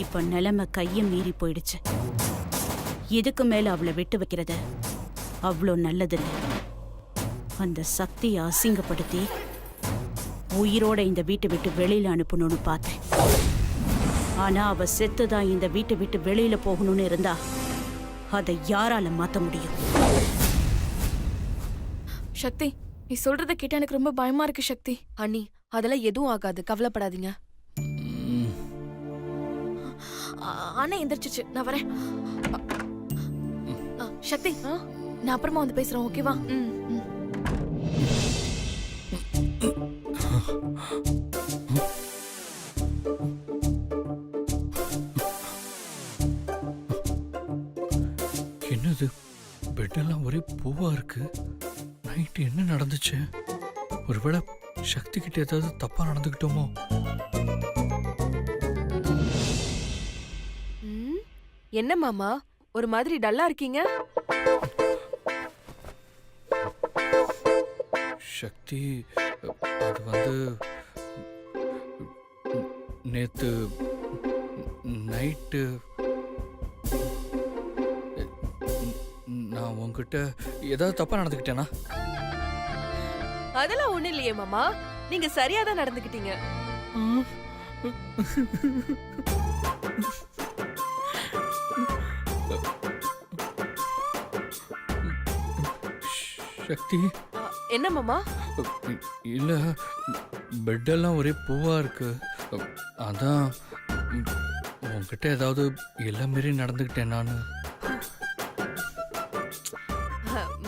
இப்ப நிலைமை கைய மீறி போயிடுச்சு. இதுக்கு மேல அவளை விட்டு வைக்கிறது அவ்வளோ நல்லதில்ல. அந்த சக்தியை அசிங்கப்படுத்தி உயிரோட இந்த வீட்டை விட்டு வெளியில அனுப்பணும்னு பார்த்தேன். ஆனா அவ செத்துதான் இந்த வீட்டை விட்டு வெளியில போகணும்னு இருந்தா அதை யாரால மாத்த முடியும்? சக்தி, நீ சொல்றத கேட்டா எனக்கு ரொம்ப பயமா இருக்கு சக்தி. அண்ணி, அதெல்லாம் எதுவும் ஆகாது, கவலைப்படாதீங்க. அண்ணா எந்திரிச்சிச்சு, நான் வரேன். சக்தி, நான் அப்புறமா வந்து பேசுறேன், ஓகேவா? என்னது, பெட்டெல்லாம் ஒரே பூவா இருக்கு. நைட்டு என்ன நடந்துச்சு? ஒருவேளை சக்தி கிட்ட ஏதாவது தப்பா நடந்துக்கிட்டோமோ? என்ன மாமா, ஒரு மாதிரி டல்லா இருக்கீங்க? சக்தி, அது வந்து நேத்து நைட்டு நான் உங்ககிட்ட ஏதாவது தப்பா நடந்துக்கிட்டேனா? அதெல்லாம் ஒண்ணு இல்லையே மாமா, நீங்க சரியாதான் நடந்துக்கிட்டீங்க. சக்தி, என்ன மாமா? இல்ல, பெட்டெல்லாம் ஒரே பூவா இருக்கு. அதான் உங்ககிட்ட ஏதாவது எல்லாம் மாரி நடந்துக்கிட்டேன் நானு.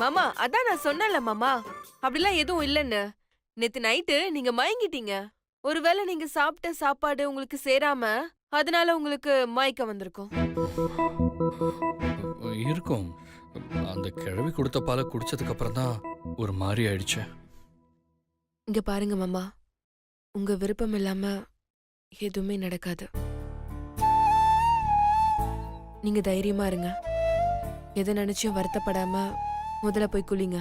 மாமா, அதான் நான் சொன்னேன்ல மாமா, அப்படிலாம் எதுவும் இல்லைன்னு. நேத்து நைட்டு நீங்க மயங்கிட்டீங்க. ஒருவேளை நீங்க சாப்பிட்ட சாப்பாடு உங்களுக்கு சேராம அதனால உங்களுக்கு மயக்கம் வந்திருக்கும். இருக்கும். அந்த கிழவி கொடுத்த பாலை குடிச்சதுக்கு அப்புறம் தான் ஒரு மாதிரி ஆயிடுச்சு. இங்க பாருங்க மாமா, உங்க விருப்பம் இல்லாம எதுவுமே நடக்காது. நீங்க தைரியமா இருங்க. எதை நினைச்சும் வருத்தப்படாம முதல்ல போய் குளிங்க.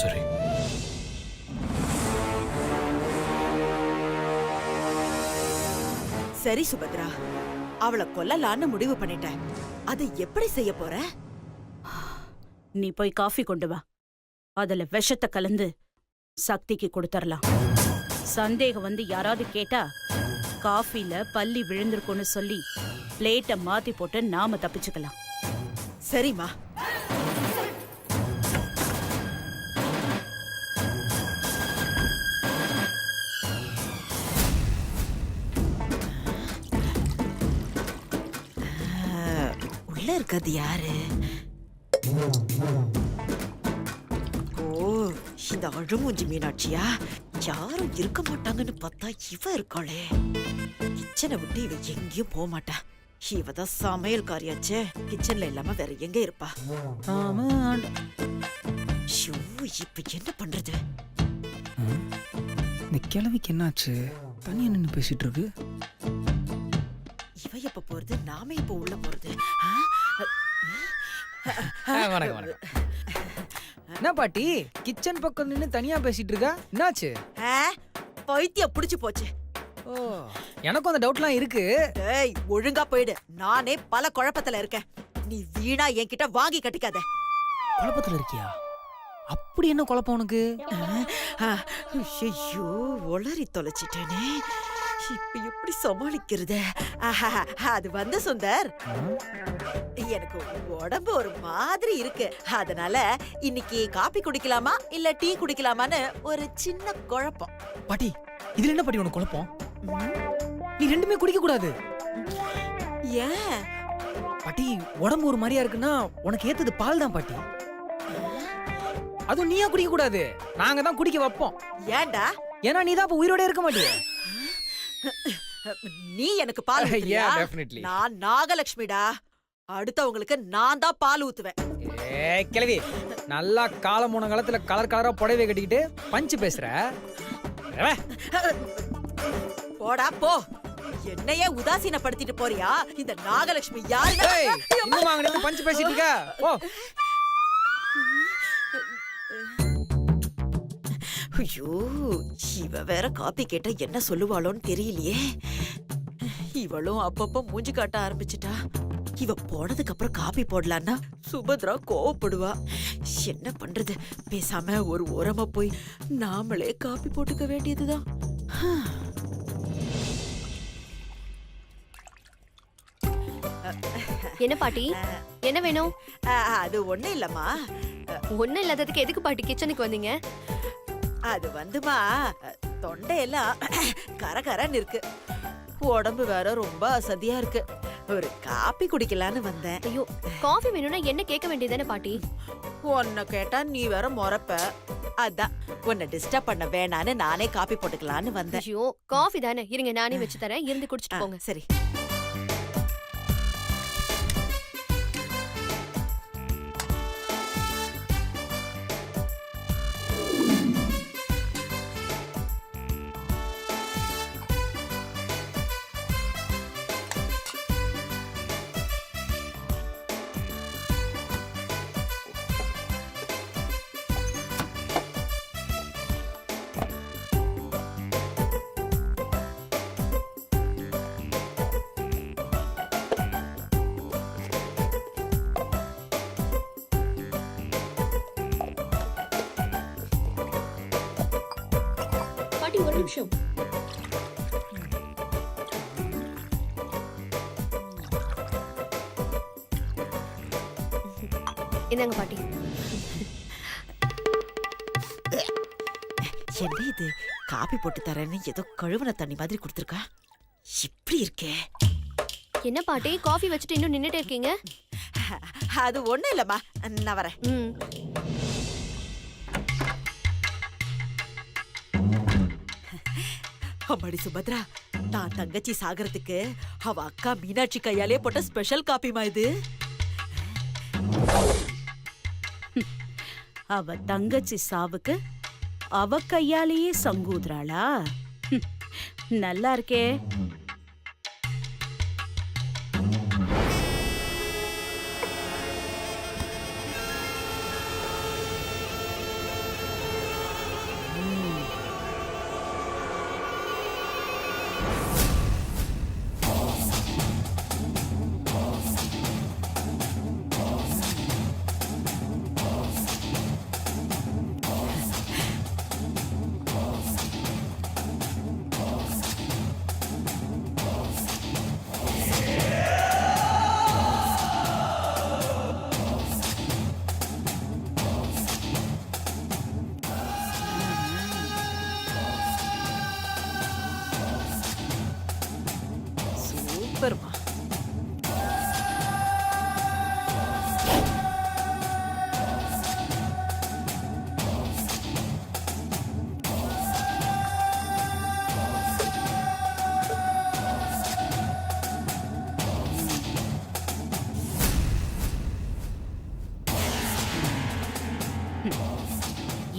சரி. சரி சுபத்ரா, அவளை கொல்லலான்னு முடிவு பண்ணிட்டேன். அதை எப்படி செய்ய போற? நீ போய் காஃபி கொண்டு வா. அதுல விஷத்தை கலந்து சக்திக்கு கொடுத்துடலாம். சந்தேகம் வந்து யாராவது கேட்டா காஃபில பல்லி விழுந்திருக்கும்னு சொல்லி பிளேட்டை மாத்தி போட்டு நாம தப்பிச்சுக்கலாம். சரிம்மா. உள்ள இருக்கிறது யாரு? ஓ, இந்த அழுமூஞ்சி மீனாட்சியா? யாரும் இருக்க மாட்டாங்கன்னு பார்த்தா இவ இருக்காளே. கிச்சனை விட்டு இவ எங்கேயும் போக மாட்டா. இவதான் சமையல்காரியாச்சே. கிச்சன்ல இல்லாம வேற எங்க இருப்பா? ஷோ, இப்ப என்ன பண்றது? இந்த கிழவிக்கு என்னாச்சு? தனியா நின்று பேசிட்டு இருக்கு. இவ எப்ப போறது, நாம இப்ப உள்ள போறது? என்ன பாட்டி, கிச்சன் பக்கம் நின்று தனியா பேசிட்டு இருக்கா? என்னாச்சு? பைத்தியம் புடிச்சு போச்சு. ஓ, எனக்கும் அந்த டவுட்லாம் இருக்கு. டேய், ஒழுங்கா போயிடு. நானே பல குழப்பத்துல இருக்கேன். நீ வீணா என்கிட்ட வாங்கி கட்டிக்காத. குழப்பத்துல இருக்கியா? அப்படி என்ன குழப்பம் உனக்கு? ஐயோ, ஒளறி தொலைச்சிட்டேனே. இப்ப எப்படி சமாளிக்கிறது? அது வந்து சுந்தர், எனக்கு உடம்பு ஒரு மாதிரி இருக்கு. அதனால இன்னைக்கு காபி குடிக்கலாமா இல்ல டீ குடிக்கலாமான்னு ஒரு சின்ன குழப்பம். பாட்டி, இதுல என்ன பாட்டி உனக்கு குழப்பம்? நீ ரெண்டுமே குடிக்க கூடாது. ஏன் பாட்டி? உடம்பு ஒரு மாதிரியா இருக்குன்னா உனக்கு ஏத்தது பால் தான் பாட்டி. அதுவும் நீயா குடிக்க கூடாது, நாங்க தான் குடிக்க வைப்போம். ஏன்டா? ஏன்னா நீ தான் இப்ப உயிரோட இருக்க மாட்டியே. நீ எனக்கு பால் ஊத்துறியா? நான் நாகலட்சுமிடா. அடுத்தவங்களுக்கு நான் தான் பால் ஊத்துவேன். கிழவி, நல்லா காலமூன காலத்துல கலர் கலரா புடவை கட்டிக்கிட்டு பஞ்சு பேசுற. போடா போ. என்னையே உதாசீனப்படுத்திட்டு போறியா? இந்த நாகலட்சுமி யாரு? பஞ்சு பேசிட்டு இருக்க. ஓ, ஐயோ, இவ வேற காப்பி கேட்டா என்ன சொல்லுவாளோன்னு தெரியலையே. இவளும் அப்பப்ப மூஞ்சி காட்ட ஆரம்பிச்சிட்டா. இவ போனதுக்கு அப்புறம் காப்பி போடலான்னா சுபத்ரா கோவப்படுவா. என்ன பண்றது? பேசாம ஒரு ஓரமா போய் நாமளே காப்பி போட்டுக்க வேண்டியதுதான். என்ன பாட்டி, என்ன வேணும்? அது ஒண்ணும் இல்லம்மா. ஒண்ணும் இல்லாததுக்கு எதுக்கு பாட்டி கிச்சனுக்கு வந்தீங்க? அது வந்துமா, தொண்டையெல்லாம் கரகரன்னு இருக்கு. உடம்பு வேற ரொம்ப அசதியா இருக்கு. ஒரு காப்பி குடிக்கலான்னு வந்தேன். ஐயோ, காஃபி வேணும்னா என்ன கேட்க வேண்டியதானே பாட்டி? உன்னை கேட்டா நீ வேற முறைப்ப. அதான் உன்னை டிஸ்டர்ப் பண்ண வேணான்னு நானே காப்பி போட்டுக்கலான்னு வந்தேன். ஐயோ, காஃபி தானே, இருங்க நானே வச்சு தரேன், இருந்து குடிச்சிட்டு போங்க. சரி. பாட்டி ஒரு நிமிஷம். இந்தாங்க பாட்டி. என்ன இது? காப்பி போட்டு தரேன்னு ஏதோ கழுவுன தண்ணி மாதிரி கொடுத்துருக்கா. இப்படி இருக்கே. என்ன பாட்டி, காஃபி வச்சுட்டு இன்னும் நின்னுட்டே இருக்கீங்க? அது ஒண்ணும் இல்லம்மா, நான் வரேன். ம். அம்மாடி சுபத்ரா, நான் தங்கச்சி சாகரத்துக்கு அவ அக்கா மீனாட்சி கையாலே போட்ட ஸ்பெஷல் காப்பிமா இது. அவ தங்கச்சி சாவுக்கு அவ கையாலேயே சங்கூதுறாளா? நல்லா இருக்கே. சூப்பர்மா.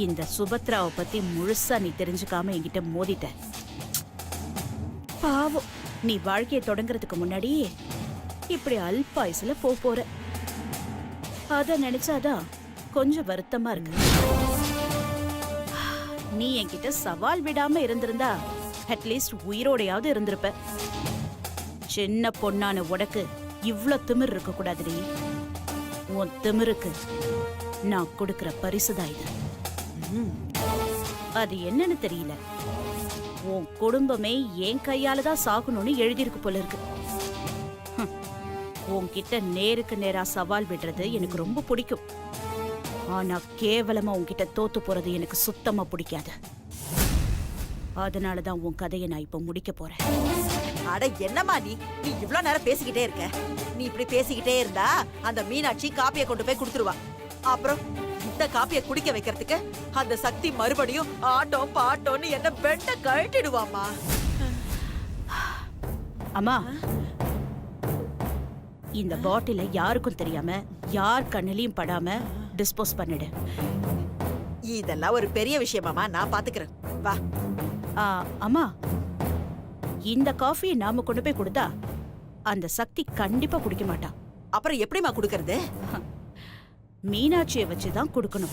இந்த சுபத்ராவை பத்தி முழுசா நீ தெரிஞ்சுக்காம என்கிட்ட மோதிட்ட. பாவம், நீ வாழ்க்கையை தொடங்குறதுக்கு முன்னாடி இப்படி அல்பாயுசுல போற. அத நினைச்சாதான் கொஞ்சம் வருத்தமா இருக்கு. நீ என்கிட்ட சவால் விடாம இருந்திருந்தா அட்லீஸ்ட் உயிரோடையாவது இருந்திருப்ப. சின்ன பொண்ணான உனக்கு இவ்ளோ திமிர் இருக்க கூடாதுடி. உன் திமிருக்கு நான் கொடுக்கிற பரிசுதான் இது. அது என்னன்னு தெரியல, உன் குடும்பமே என் கையால தான் சாகணும்னு எழுதியிருக்கு போல இருக்கு. உன்கிட்ட நேருக்கு நேரா சவால் விடுறது எனக்கு ரொம்ப பிடிக்கும். ஆனா கேவலமா உன்கிட்ட தோத்து போறது எனக்கு சுத்தமா பிடிக்காது. அதனாலதான் உன் கதையை நான் இப்ப முடிக்க போறேன். அட என்னம்மா நீ இவ்ளோ நேரம் பேசிக்கிட்டே இருக்க? நீ இப்படி பேசிக்கிட்டே இருந்தா அந்த மீனாட்சி காப்பியை கொண்டு போய் கொடுத்துருவா. அப்புறம் இந்த காப்பியை குடிக்க வைக்கிறதுக்கு அந்த சக்தி மறுபடியும் ஆட்டம் பாட்டோன்னு என்ன பெட்ட கழட்டிடுவாமா. அம்மா, இந்த பாட்டில யாருக்கும் தெரியாம யார் கண்ணிலையும் படாம டிஸ்போஸ் பண்ணிடு. இதெல்லாம் ஒரு பெரிய விஷயமாமா, நான் பாத்துக்கிறேன். வா. அம்மா, இந்த காஃபியை நாம கொண்டு போய் கொடுத்தா அந்த சக்தி கண்டிப்பா குடிக்க மாட்டா. அப்புறம் எப்படிமா குடுக்கறது? மீனாட்சியை வச்சுதான் கொடுக்கணும்.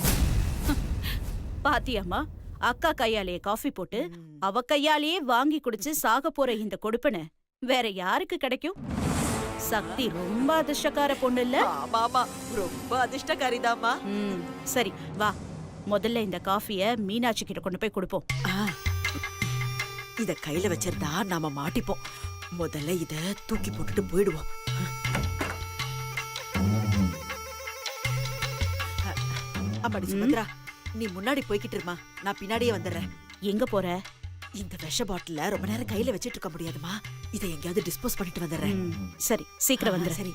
பாத்தியாம்மா, அக்கா கையாலேயே காஃபி போட்டு அவ கையாலேயே வாங்கி குடிச்சு சாக போற இந்த கொடுப்பனை வேற யாருக்கு கிடைக்கும்? சக்தி ரொம்ப அதிர்ஷ்டக்கார பொண்ணு இல்ல? ஆமா ஆமா, ரொம்ப அதிர்ஷ்டக்காரிதாம்மா. சரி வா, முதல்ல இந்த காஃபிய மீனாட்சி கிட்ட கொண்டு போய் கொடுப்போம். இத கையில வச்சிருந்தா நாம மாட்டிப்போம். முதல்ல இத தூக்கி போட்டுட்டு போயிடுவோம். அம்மாடி சுமத்ரா, நீ முன்னாடி போய்கிட்டு இருமா, நான் பின்னாடியே வந்துடுறேன். எங்க போற? இந்த விஷ பாட்டில ரொம்ப நேரம் கையில வச்சிட்டு இருக்க முடியாதுமா, இதை எங்கேயாவது டிஸ்போஸ் பண்ணிட்டு வந்துடுறேன். சரி, சீக்கிரம் வந்துரு. சரி.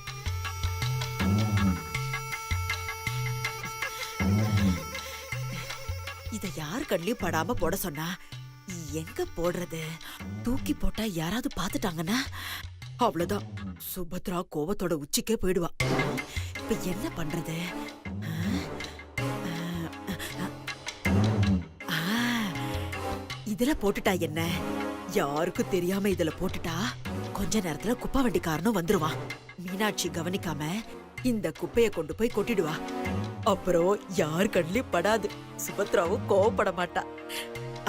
இத யார் கண்ணிலையும் படாம போட சொன்னா எங்க போடுறது? தூக்கி போட்டா யாராவது பாத்துட்டாங்கன்னா அவ்வளவுதான், சுபத்ரா கோபத்தோட உச்சிக்கே போயிடுவா. இப்ப என்ன பண்றது? இதுல போட்டுட்டா என்ன, யாருக்கும் தெரியாம இதுல போட்டுட்டா கொஞ்ச நேரத்துல குப்பை வண்டிக்காரனும் வந்துருவான். மீனாட்சி கவனிக்காம இந்த குப்பைய கொண்டு போய் கொட்டிடுவா. அப்புறம் யார் கண்ணிலையும் படாது, சுபத்ராவும் கோவப்பட மாட்டா.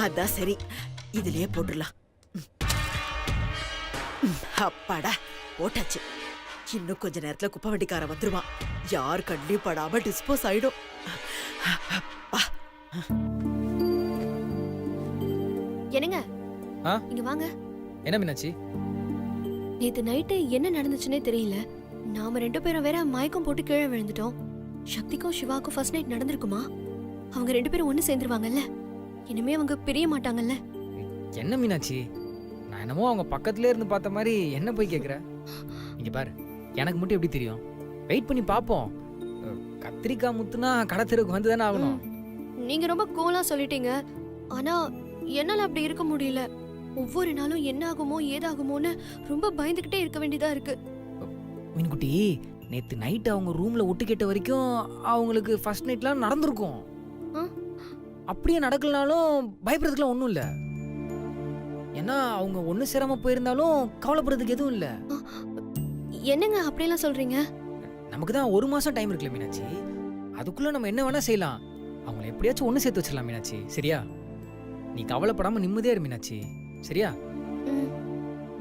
அதான் சரி, இதுலயே போட்டுடலாம். அப்பாடா, போட்டாச்சு. இன்னும் கொஞ்ச நேரத்துல குப்பை வண்டிக்காரன் வந்துருவான், யார் கண்ணிலையும் படாம டிஸ்போஸ் ஆயிடும். என்னங்க ஆ? இங்க வாங்க. என்ன மீனாட்சி? நேத்து நைட்டு என்ன நடந்துச்சுன்னே தெரியல. நாம 2 பேரும் வேற மயக்கம் போட்டு கீழே விழுந்துட்டோம். சக்திக்கும் சிவாக்கும் ஃபர்ஸ்ட் நைட் நடந்திருக்குமா? அவங்க 2 பேரும் ஒண்ணு சேர்ந்துருவாங்கல்ல? இனிமே அவங்க பிரிய மாட்டாங்கல்ல? என்ன மீனாட்சி, நான் என்னமோ அவங்க பக்கத்துல இருந்து பார்த்த மாதிரி என்ன போய் கேக்குற? இங்க பாரு, எனக்கு மட்டும் எப்படி தெரியும்? வெயிட் பண்ணி பாப்போம். கத்திரிக்காய் முத்துனா கடை தெருவுக்கு வந்து தானே ஆகணும். நீங்க ரொம்ப கூலா சொல்லிட்டீங்க. ஆனா என்னால அப்படி இருக்க முடியல. ஒவ்வொரு நாளும் என்ன ஆகுமோ ஏதாகுமோன்னு ரொம்ப பயந்துகிட்டே இருக்க வேண்டியதா இருக்கு. மீன்குட்டி, நேத்து நைட் அவங்க ரூம்ல ஒட்டு கேட்ட வரைக்கும் அவங்களுக்கு ஃபர்ஸ்ட் நைட்லாம் நடந்திருக்கும். அப்படியே நடக்கலனாலும் பயப்படுறதுக்குலாம் ஒன்றும் இல்லை. ஏன்னா அவங்க ஒன்று சேராம போயிருந்தாலும் கவலைப்படுறதுக்கு எதுவும் இல்லை. என்னங்க அப்படியெல்லாம் சொல்றீங்க? நமக்கு தான் 1 மாசம் டைம் இருக்குல்ல மீனாட்சி, அதுக்குள்ள நம்ம என்ன வேணா செய்யலாம். அவங்கள எப்படியாச்சும் ஒன்று சேர்த்து வச்சிடலாம் மீனாட்சி, சரியா? நீ கவலைப்படாம நிம்மதியா இரு மீனாட்சி, சரியா?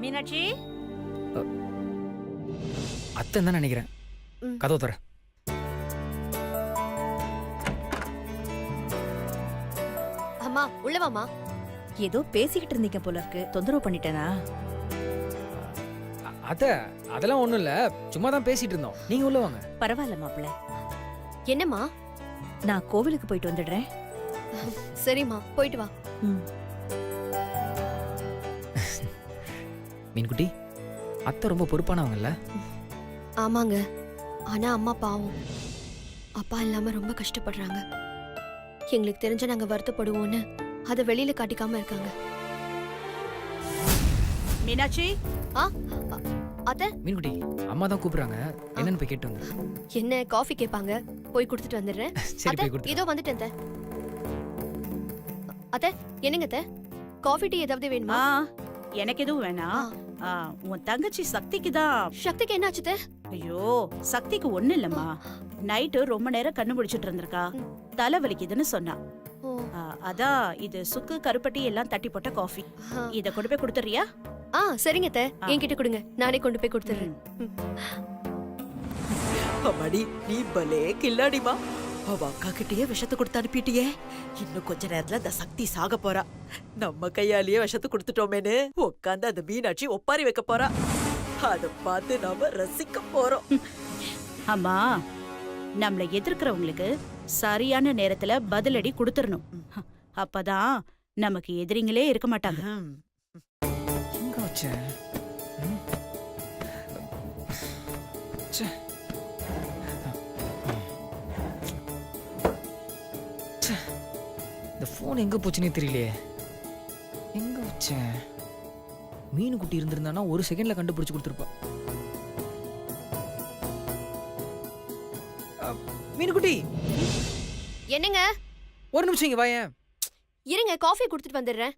மீனாட்சி, அத்தை தான் நினைக்கிறேன். கதவு தர. அம்மா உள்ள வாமா. ஏதோ பேசிக்கிட்டு இருந்தீங்க போல இருக்கு, தொந்தரவு பண்ணிட்டேனா? அத்தை, அதெல்லாம் ஒண்ணும் இல்ல, சும்மா தான் பேசிட்டு இருந்தோம். நீங்க உள்ள வாங்க. பரவாயில்ல மாப்பிள்ள, என்னம்மா? நான் கோவிலுக்கு போயிட்டு வந்துடுறேன். சரிம்மா, போயிட்டு வா. மீன்குட்டி, அத்தை ரொம்ப பொறுப்பானவங்கல்ல? ஆமாங்க, ஆனா அம்மா பாவம், அப்பா இல்லாம ரொம்ப கஷ்டப்படுறாங்க. எங்களுக்கு தெரிஞ்ச நாங்க வருத்தப்படுவோம்னு அதை வெளியில காட்டிக்காம இருக்காங்க. மீனாட்சி, அத்தை. மீன்குட்டி, அம்மா தான் கூப்பிடுறாங்க, என்னன்னு போய் கேட்டு வந்து. என்ன காஃபி கேட்பாங்க, போய் கொடுத்துட்டு வந்துடுறேன். சரி, போய் கொடுத்து. இதோ வந்துட்டேன் அத்தை. அத்தை, என்னங்க அத்தை, காஃபி டீ ஏதாவது வேணுமா? எனக்கு எதுவும் வேணாம். உன் தங்கச்சி சக்திக்கு தான். சக்திக்கு என்ன ஆச்சு? ஐயோ, சக்திக்கு ஒண்ணு இல்லம்மா, நைட்டு ரொம்ப நேரம் கண்ணு முடிச்சிட்டு இருந்திருக்கா, தலை வலிக்குதுன்னு சொன்னா. அதான் இது சுக்கு கருப்பட்டி எல்லாம் தட்டி போட்ட காஃபி. இத கொண்டு போய் கொடுத்துறியா? சரிங்க அத்தை, என்கிட்ட கொடுங்க, நானே கொண்டு போய் கொடுத்துறேன். அம்மாடி, நீ பலே கில்லாடிமா. அவ அக்கா கிட்டயே விஷத்தை கொடுத்து அனுப்பிட்டியே. இன்னும் கொஞ்ச நேரத்துல அந்த சக்தி சாக போறா. நம்ம கையாலேயே விஷத்தை கொடுத்துட்டோமேனு உட்காந்து அந்த மீனாட்சி ஒப்பாரி வைக்க போறா. அத பார்த்து நாம ரசிக்க போறோம். அம்மா, நம்மள எதிர்க்கிறவங்களுக்கு சரியான நேரத்துல பதிலடி கொடுத்துடணும். அப்பதான் நமக்கு எதிரிங்களே இருக்க மாட்டாங்க. எங்க வச்சேன்? இந்த போன் எங்க போச்சுன்னே தெரியலையே. எங்க வச்சேன்? மீன் குட்டி இருந்திருந்தானா 1 செகண்ட்ல கண்டுபிடிச்சு கொடுத்துருப்பா. மீனுக்குட்டி, என்னங்க? ஒரு நிமிஷம் இங்க வாயேன். இருங்க, காஃபி கொடுத்துட்டு வந்துடுறேன்.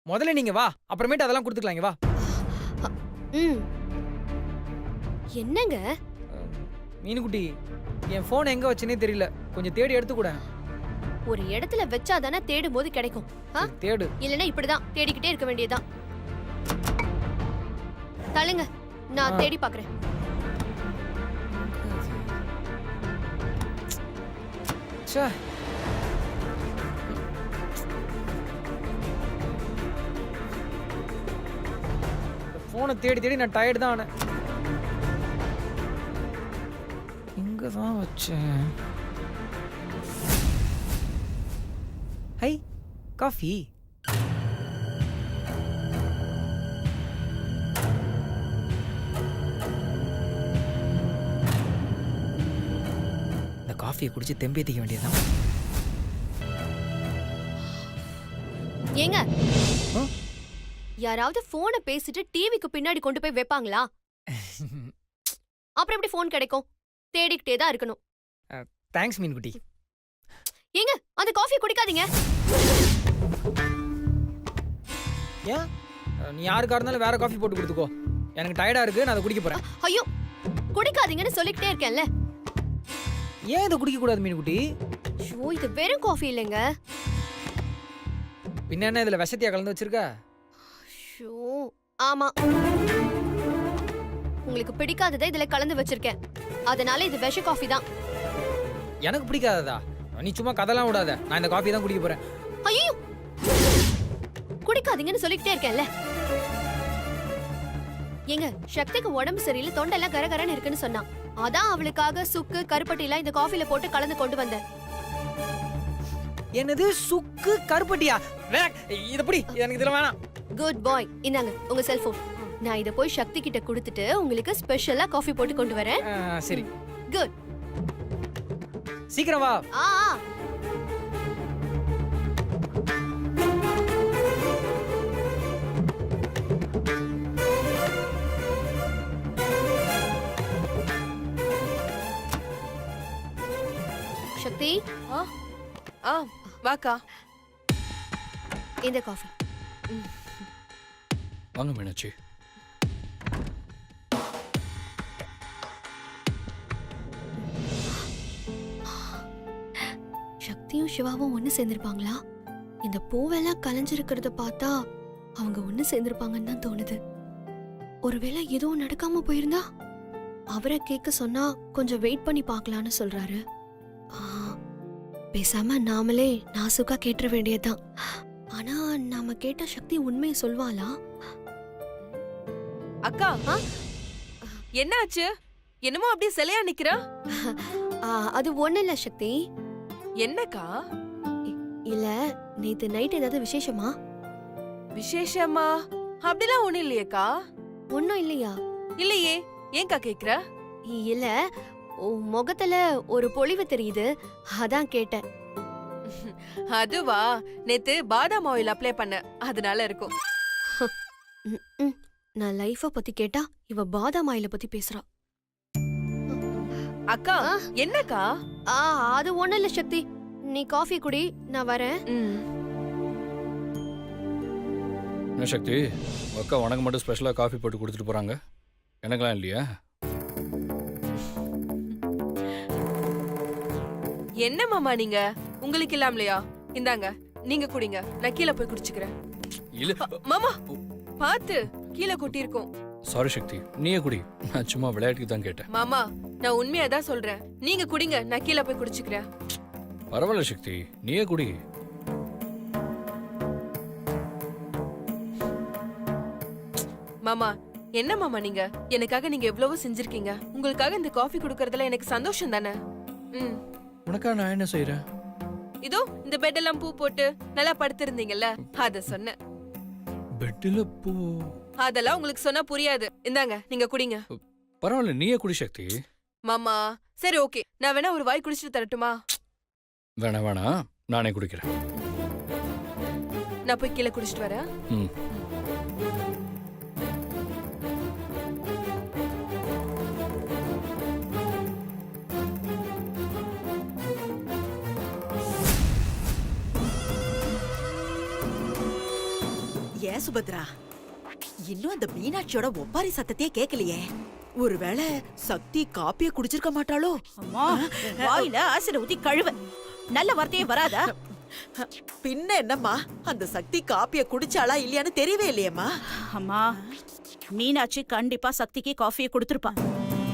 முதல்ல நீங்க வா, அப்புறமேட்டு அதெல்லாம் கொடுத்துக்கலாம். இங்க வா. என்னங்க? மீனுக்குட்டி, என் போன் எங்க வச்சேனே தெரியல, கொஞ்சம் தேடி எடுத்து கூட. ஒரு இடத்துல வச்சாதானே தேடும் போது கிடைக்கும். தேடு. இல்லனா இப்படிதான் தேடிக்கிட்டே இருக்க வேண்டியதுதான். தள்ளுங்க, நான் தேடி பாக்குறேன். ச்சே. போனை தேடி தேடி நான் டயர்டு தான் ஆனேன். இங்க தான் வச்சேன். High, coffee. இந்த காஃபியை குடிச்சு தெம்பேத்திக்க வேண்டியதுதான். ஏங்க, ஆ? யாராவது போனை பேசிட்டு டிவிக்கு பின்னாடி கொண்டு போய் வைப்பாங்களா? அப்புறம் எப்படி போன் கிடைக்கும்? தேடிக்கிட்டே தான் இருக்கணும். தேங்க்ஸ் மீன்குட்டி. ஏங்க, அந்த காஃபி குடிக்காதீங்க. ஏன்? நீ யாருக்கா இருந்தாலும் வேற காஃபி போட்டு கொடுத்துக்கோ. எனக்கு டயர்டா இருக்கு, நான் அதை குடிக்க போறேன். ஐயோ, குடிக்காதீங்கன்னு சொல்லிக்கிட்டே இருக்கேன்ல. ஏன் இதை குடிக்க கூடாது மீன்குட்டி? ஐயோ, இது வெறும் காஃபி இல்லைங்க. பின்ன என்ன இதுல விஷத்தையா கலந்து வச்சிருக்க? ஐயோ, ஆமா. உங்களுக்கு பிடிக்காததை இதுல கலந்து வச்சிருக்கேன். அதனால இது விஷ காஃபி தான். எனக்கு பிடிக்காததா? நீ சும்மா கதெல்லாம் விடாத. நான் இந்த காஃபி தான் குடிக்க போறேன். ஐயோ, குடிக்காதீங்கன்னு சொல்லிக்கிட்டே இருக்கேன்ல. ஏங்க, சக்திக்கு உடம்பு சரியில்லை, தொண்டெல்லாம் கரகரன்னு இருக்குன்னு சொன்னா. அதான் அவளுக்காக சுக்கு கருப்பட்டி எல்லாம் இந்த காஃபில போட்டு கலந்து கொண்டு வந்தேன். என்னது சுக்கு கருப்பட்டியா? இத புடி, எனக்கு இதெல்லாம் வேணாம். குட் பாய். இந்தாங்க உங்க செல்போன். நான் இத போய் சக்தி கிட்ட கொடுத்துட்டு உங்களுக்கு ஸ்பெஷலா காஃபி போட்டு கொண்டு வரேன். சரி. குட். சீக்கிரம் வா. ஆ. சக்தி, ஆ வாக்கா. இந்த காஃபி. வாங்க மீனாட்சி. சக்தியும் சிவாவும் ஒண்ணு சேர்ந்திருப்பாங்களா? இந்த பூவெல்லாம் கலைஞ்சிருக்கிறத பார்த்தா அவங்க ஒண்ணு சேர்ந்திருப்பாங்கன்னு தான் தோணுது. ஒருவேளை எதுவும் நடக்காம போயிருந்தா? அவரை கேட்க சொன்னா கொஞ்சம் வெயிட் பண்ணி பார்க்கலான்னு சொல்றாரு. பேசாம நாமளே நாசுக்கா கேட்டுற வேண்டியதுதான். ஆனா நாம கேட்ட சக்தி உண்மையை சொல்வாளா? அக்கா, என்னாச்சு? என்னமோ அப்படியே சிலையா நிக்கிறா? அது ஒண்ணு இல்ல சக்தி. என்னக்கா? இல்ல, நேத்து நைட் ஏதாவது விசேஷமா? விசேஷமா? அப்படிலாம் ஒண்ணும் இல்லையேக்கா. ஒண்ணும் இல்லையா? இல்லையே, ஏன்க்கா கேக்குற? இல்ல, உன் முகத்துல ஒரு பொலிவு தெரியுது, அதான் கேட்டேன். அதுவா, நேத்து பாதாம் ஆயில் அப்ளை பண்ண, அதனால இருக்கும். நான் லைஃப பத்தி கேட்டா இவ பாதாம் ஆயில பத்தி பேசுறா. அக்கா, என்னக்கா? அது ஒண்ணு இல்ல சக்தி. நீ காஃபி குடி, நான் வரேன். என்ன சக்தி, உங்க அக்கா உனக்கு மட்டும் ஸ்பெஷலாக காஃபி போட்டு கொடுத்துட்டு போறாங்க, எனக்கெல்லாம் இல்லையா? என்ன மாமா நீங்க, உங்களுக்கு இல்லாமலையா? இந்தாங்க, நீங்க குடிங்க, நான் கீழே போய் குடிச்சுக்கிறேன். இல்ல மாமா, பாத்து கீழே கொட்டி இருக்கும். சாரி சக்தி, நீயே குடி. நான் சும்மா விளையாட்டுக்கு தான் கேட்டேன். மாமா, நான் உண்மையா தான் சொல்றேன். நீங்க குடிங்க, நான் கீழே போய் குடிச்சுக்கிறேன். பரவாயில்ல சக்தி, நீயே குடி. மாமா, என்ன மாமா நீங்க, எனக்காக நீங்க எவ்வளவு செஞ்சிருக்கீங்க. உங்களுக்காக இந்த காஃபி குடுக்கறதுல எனக்கு சந்தோஷம் தானே. உனக்கா நான் என்ன செய்யறேன்? இதோ இந்த பெட் எல்லாம் பூ போட்டு நல்லா படுத்திருந்தீங்கல்ல, அத சொன்னேன். பெட்டில பூ? அதெல்லாம் உங்களுக்கு சொன்னா புரியாது. இந்தாங்க, நீங்க குடிங்க. பரவாயில்ல, நீயே குடி சக்தி. மாமா, சரி ஓகே, நான் வேணா ஒரு வாய் குடிச்சிட்டு தரட்டுமா? வேணா வேணா, நானே குடிக்கிறேன். நான் போய் கீழே குடிச்சிட்டு வரேன். ஏன் சுபத்ரா, இன்னும் அந்த மீனாட்சியோட ஒப்பாரி சத்தத்தையே கேட்கலையே? ஒருவேளை சக்தி காப்பிய குடிச்சிருக்க மாட்டாளோ? அம்மா, வாயில ஆசிட ஊத்தி கழுவ. நல்ல வார்த்தையே வராதா? பின்ன என்னம்மா, அந்த சக்தி காப்பிய குடிச்சாளா இல்லையான்னு தெரியவே இல்லையேம்மா. அம்மா, மீனாட்சி கண்டிப்பா சக்திக்கு காஃபியை கொடுத்துருப்பா.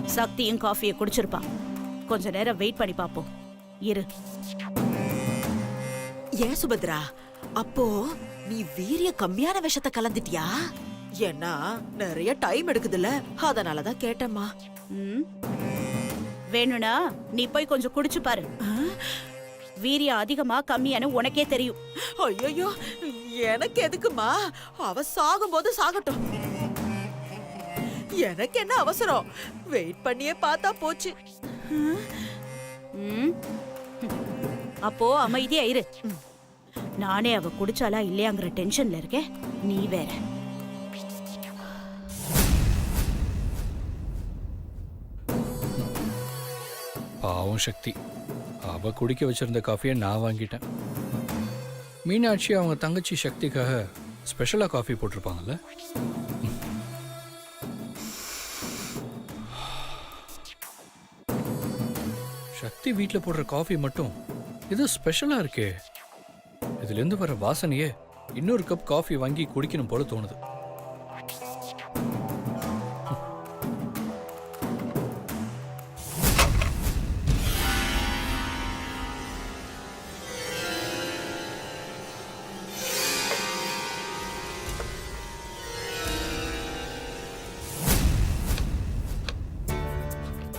சக்தியும் காஃபியை குடிச்சிருப்பா. கொஞ்ச நேரம் வெயிட் பண்ணி பாப்போம். இரு. ஏன் சுபத்ரா, அப்போ நீ வீரிய கம்மியான விஷத்தை கலந்துட்டியா? ஏன்னா நிறைய டைம் எடுக்குதுல்ல, அதனாலதான் கேட்டேம்மா. ம். வேணும்னா நீ போய் கொஞ்சம் குடிச்சு பாரு. வீரியம் அதிகமா கம்மியான உனக்கே தெரியும். ஐயோ, எனக்கு எதுக்குமா? அவ சாகும்போது சாகட்டும். எனக்கு என்ன அவசரம்? வெயிட் பண்ணியே பார்த்தா போச்சு. ம். அப்போ அமைதியா இரு. நானே அவ குடிச்சாலா இல்லையாங்கிற டென்ஷன்ல இருக்கேன். நீ வேற. பாவம் சக்தி, அவ குடிக்க வச்சிருந்த காஃபியை நான் வாங்கிட்டேன். மீனாட்சி அவங்க தங்கச்சி சக்திக்காக ஸ்பெஷலா காஃபி போட்டிருப்பாங்கல்ல. சக்தி வீட்டில் போடுற காஃபி மட்டும் இது ஸ்பெஷலா இருக்கே. இதுல இருந்து வர வாசனையே இன்னொரு கப் காஃபி வாங்கி குடிக்கணும் போல தோணுது.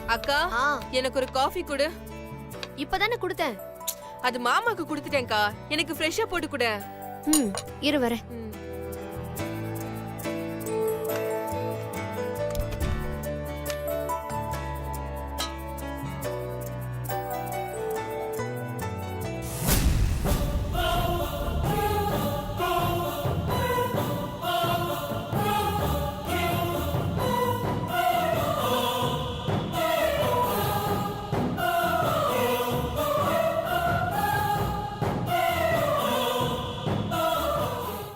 அக்கா, எனக்கு ஒரு காஃபி கொடு. இப்பதானே கொடுத்தேன். அது மாமாக்கு கொடுத்துட்டேன்க்கா. எனக்கு ஃப்ரெஷ்ஷா போட்டு கொடு. ம், இரு வரேன். ம்.